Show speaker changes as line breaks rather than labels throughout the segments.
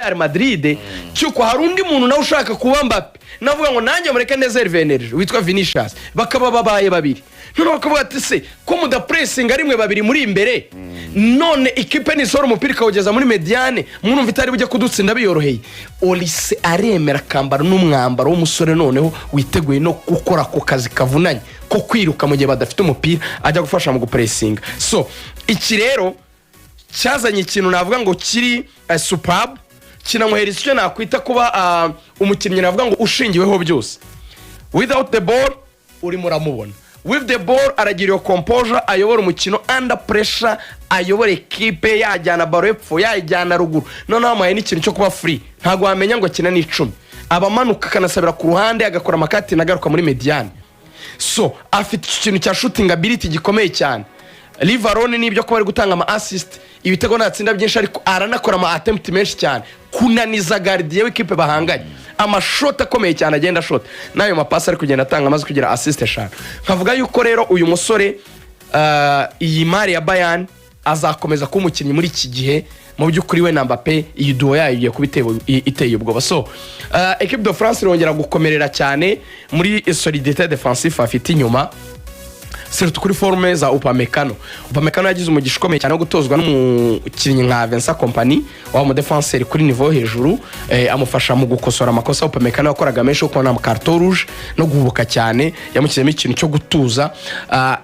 Real Madrid cyuko hari undi muntu nawe ushaka kuba Mbappe navuga ngo nanjye mureke nezerve energy witwa Vinicius bakaba babaye babiri none bakavuga ati se ko muda pressing ari mwe babiri muri imbere none ikipe ni soro umupira kawugeza muri mediane munumva itari bujye kudutsinda biyoroheye Olise aremera kambara n'umwambaro w'umusore noneho witeguye no gukora ko kazi kavunanye ko kwiruka mu gihe badafite umupira ajya gufasha mu gupressinga so iki rero cyazanye ikintu navuga ngo kiri superb kinamuhereza icyo nakwita kuba umukinnyi navuga ngo ushingiweho byose without the ball uri muramubona with the ball aragira iyo composure ayobora umukino under pressure ayobora equipe yajyana baro epfo yajyana ruguru noneho amaye n'ikintu cyo kuba free ntago wamenya ngo kina n'icumi abamanuka kanasabira ku ruhande agakora amakati nagaruka muri mediane so afite ikintu cya shooting ability gikomeye cyane Livarone nibyo ko bari gutanga ama assist ibitego natsinda byinshi ariko aranakora ama attempt menshi cyane kunaniza gardien w'ikipe bahanganye ama shot akomeye cyane agenda shot nayo mapasi ari kugenda atanga amaze kugira assist eshanu nkavuga yuko rero uyu musore iyi mari ya Bayern azakomeza kuba umukinnyi muri iki gihe mu byukuri we na Mbappe iyi duo yayo kubitebo iteye ubwoba so equipe de France irongera gukomerera cyane muri solidité défensive afite inyuma surtout kuri forme za Upamecano yagize umugisha ukomeye cyane wo gutozwa n'umukinnyi nka Vincent Kompany wa mu defenseur kuri niveau hejuru amufasha mu gukosora amakosa Upamecano yakoraga menshi uko na carton rouge no guhubuka cyane yamukizemo ikintu cyo gutuza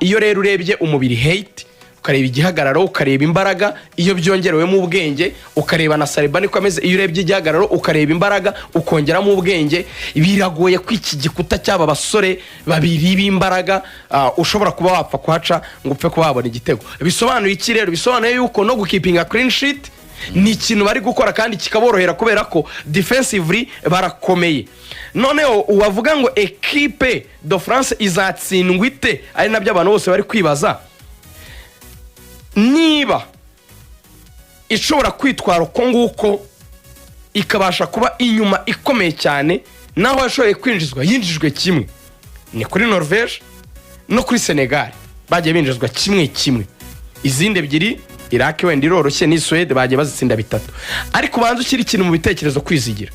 iyo rero urebye umubiri hate ukareba igihagararo ukareba imbaraga iyo byongerewemo ubwenge ukareba na Saliba niko ameze iyo urebye igihagararo ukareba imbaraga ukongeramo ubwenge biragoye kwiki gikuta cyaba basore babiri b'imbaraga ushobora kuba wapfa kuhaca ngo upfe kubabona igitego bisobanuye iki rero bisobanuye yuko no gukipinga clean sheet ni ikintu bari gukora kandi kikaborohera kubera ko defensively barakomeye noneho uwavuga ngo equipe de France izatsindwa ite ari nabyo abantu bose bari kwibaza niba ishobora kwitwara uko nguko ikabasha kuba inyuma ikomeye cyane naho yashoboye kwinjizwa yinjijwe kimwe ni kuri Norvège no kuri Senegal bagiye binjizwa kimwe izindi ebyiri Iraq wenda iroroshye ni Sweden bagiye bazitsinda bitatu ariko banze ukiri ikintu mu bitekerezo kwizigira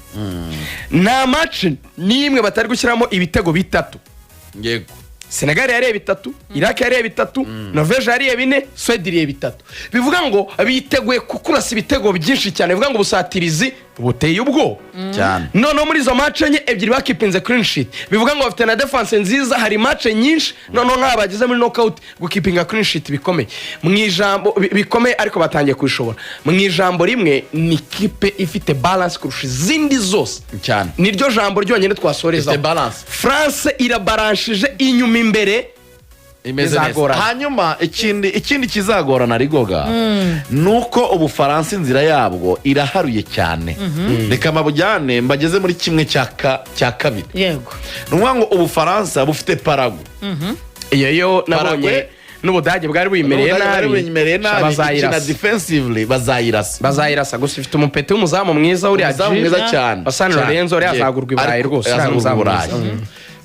na match nimwe batari gushyiramo ibitego bitatu
yego
Senegal yari bitatu Iraq yari bitatu Norvège yari bine Sweden yari bitatu bivuga ngo biteguye kukurasa ibitego byinshi cyane bivuga ngo busatirizi buteye ubwo
cyane
none muri zo match enye ebyiri bakipinze clean sheet bivuga ngo bafite na defense nziza hari match nyinshi none nk'abagize muri knockout gukipinga clean sheet bikomeye mwijambo bikomeye ariko batangiye kwishobora mwijambo rimwe ni kipe ifite balance kurusha izindi zose
cyane
niryo jambo ryonyine twasoreza France irabaranshije inyuma imbere
imeze neza hanyuma ikindi kizagorana Rigoga nuko ubufaransa inzira yabwo iraharuye cyane reka mabujyane mbageze muri kimwe cya kabiri
yego
numva ngo ubufaransa bufite Paraguay
iyo nabonye n'Ubudage bwari buyimereye nabi
bazayirasa defensively
bazayirasa gusa ifite umupete w'umuzamu mwiza uri
mwiza cyane
San Lorenzo yazagurwa iburayi rwose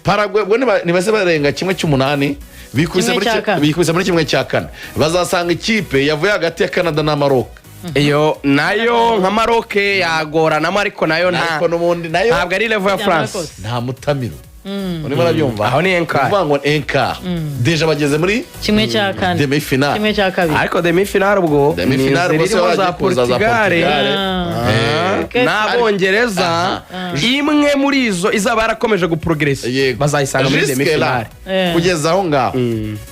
Paraguay bwo nibaze barenga kimwe cy'umunani bikubise muri kimwe cya kane bazasanga ikipe yavuye hagati ya Canada na Maroc
iyo nayo nka Maroc yagoranamo ariko nayo ntabwo ari level ya France
nta mutamiro urimo arabyumva
aho ni enkar
uvuga ngo enkar deja bageze muri
kimwe cya kane
demi final
kimwe cya kabiri
ariko demi final ubwo
demi final bose
za Portugal n'Abongereza imwe muri izo izaba yarakomeje guprogress bazayisanga muri demi final
kugeza aho ngaho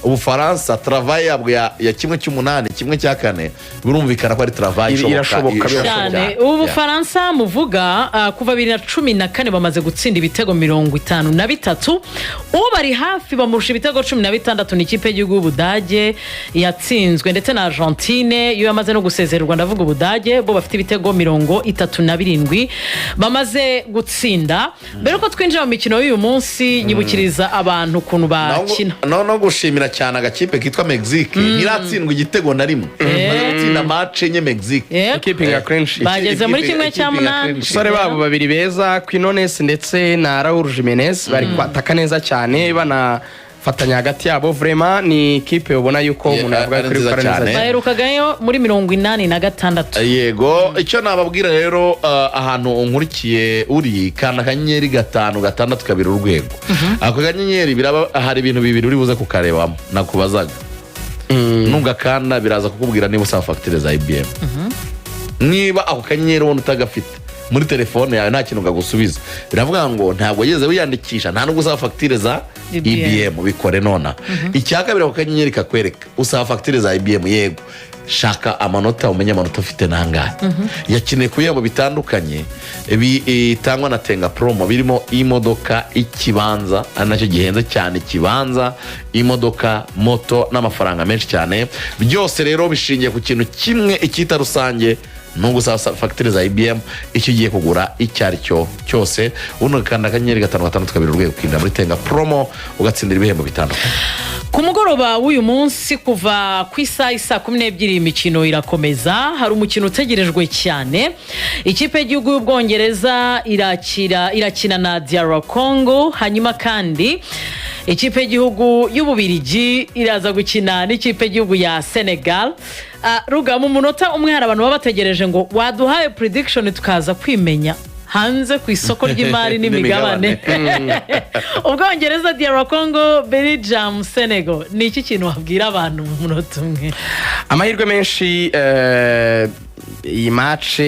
ubufaransa travail yabwo ya kimwe cy'umunani kimwe cya kane birumvikana ko ari travail
irashoboka
cyane ubufaransa muvuga kuva 2014 bamaze gutsinda ibitego 53 bari hafi bamurusha ibitego 16 ni ikipe y'igihugu y'Ubudage yatsinzwe ndetse na Argentine yo yamaze no gusezererwa ndavuga Ubudage bo bafite ibitego 37 bamaze gutsinda mbere ko twinjira mu mikino y'uyu munsi nyibukiriza abantu ukuntu bakina
no gushimira cyane agakipe kitwa Mexique ntiratsindwa igitego na rimwe baje gutsinda match enye Mexique
keeping a clean sheet
bageze muri kimwe cya munani
sore babo babiri beza Quinones ndetse na Raúl Jiménez bari kwataka neza cyane bana fatanya hagati yabo vraiment ni ikipe ubona yuko umuntu yavuga kuri gukora neza cyane.
baherukagayo muri 86.
yego icyo nababwira rero ahantu unkurikiye uri kana kanyenyeri 562 urwego ako kanyenyeri biraba hari ibintu bibiri uri buze kukarebamo nakubazaga nunga kana biraza kukubwira niba usaba facture za IBM niba ako kanyenyeri ubona utagafite muri telefone yawe nta kintu gagusubiza biravuga ngo ntabwo yeze wiyandikisha nta nubwo usaba facture za IBM bikore nona icyaka birako kanyenyeri kakwereka usaba facture za IBM yego shaka amanota umenye amanota ufite nangahe yakeneye kuyemo bitandukanye bitangwa na Tenga Promo birimo imodoka ikibanza ari nacyo gihenze cyane ikibanza imodoka moto n'amafaranga menshi cyane byose rero bishingiye ku kintu kimwe ikita rusange nubwo usaba facture za IBM icyo ugiye kugura icyo ari cyo cyose unakanda akanyenyeri 562 urwego kwinjira muri Tenga Promo ugatsindira ibihembo bitandukanye.
Ku mugoroba w'uyu munsi kuva ku isaha 12 imikino irakomeza hari umukino utegerejwe cyane ikipe y'igihugu y'Ubwongereza irakina na DR Congo hanyuma kandi ikipe y'igihugu y'Ububirigi iraza gukina n'ikipe y'igihugu ya Senegal. Ruga mu munota umwe hari abantu baba bategereje ngo waduhaye prediction tukaza kwimenya hanze ku isoko ry'imari n'imigabane Ubwongereza DR Congo Belgium Senegal ni iki kintu wabwira abantu mu munota umwe?
Amahirwe menshi iyi match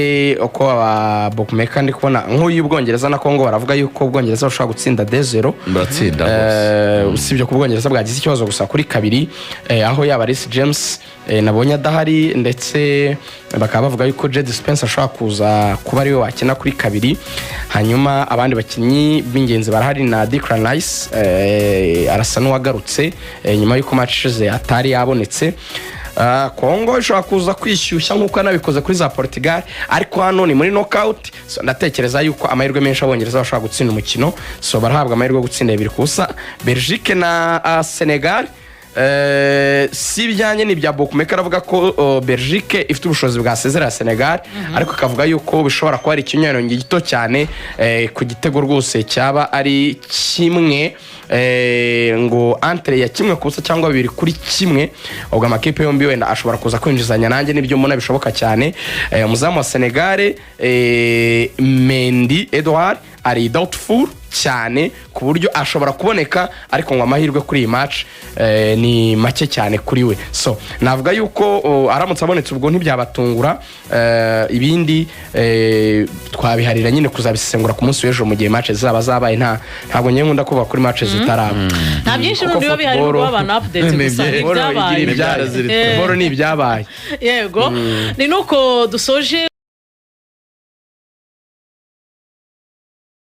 uko aba bookmaker ndi kubona nk'uyu Ubwongereza na Congo baravuga yuko Ubwongereza bushobora gutsinda 2-0
batsinda
usibye ku Ubwongereza bwagize ikibazo gusa kuri kabiri aho yaba Reece James nabonye adahari ndetse bakaba bavuga yuko Jed Spence ashobora kuza kuba ari we wakina kuri kabiri hanyuma abandi bakinyi b'ingenzi barahari na Declan Rice arasa n'uwagarutse nyuma yuko match ze atari yabonetse. Congo ishobora kuza kwishyushya nk'uko yanabikoze kuri za Portugal ariko hano ni muri knockout ndatekereza yuko amahirwe menshi Abongereza bashobora gutsinda umukino barahabwa amahirwe yo gutsinda 2-0. Belgique na Senegal si bijyanye n'ibya bookmaker avuga ko Belgique ifite ubushobozi bwa sezera ya Senegal ariko akavuga yuko bishobora kuba ari ikinyuranyo gito cyane ku gitego rwose cyaba ari kimwe ngo entre ya kimwe kusa cyangwa 2-1 ubwo amakipe yombi wenda ashobora kuza kwinjizanya nanjye nibyo mbona bishoboka cyane. Umuzamu wa Senegal Mendy Edouard ari doubtful cyane ku buryo ashobora kuboneka ariko ngo amahirwe kuri iyi match ni make cyane kuri we navuga yuko aramutse abonetse ubwo ntibyabatungura ibindi twabiharira nyine kuzabisesengura ku munsi w'ejo mu gihe match zaba zabaye ntabwo ngiye nkunda kuba kuri match zitaraba
nta byinshi n'undi bihari ngo abantu update gusa ibyabaye
boro ni ibyabaye
yego ni nuko dusoje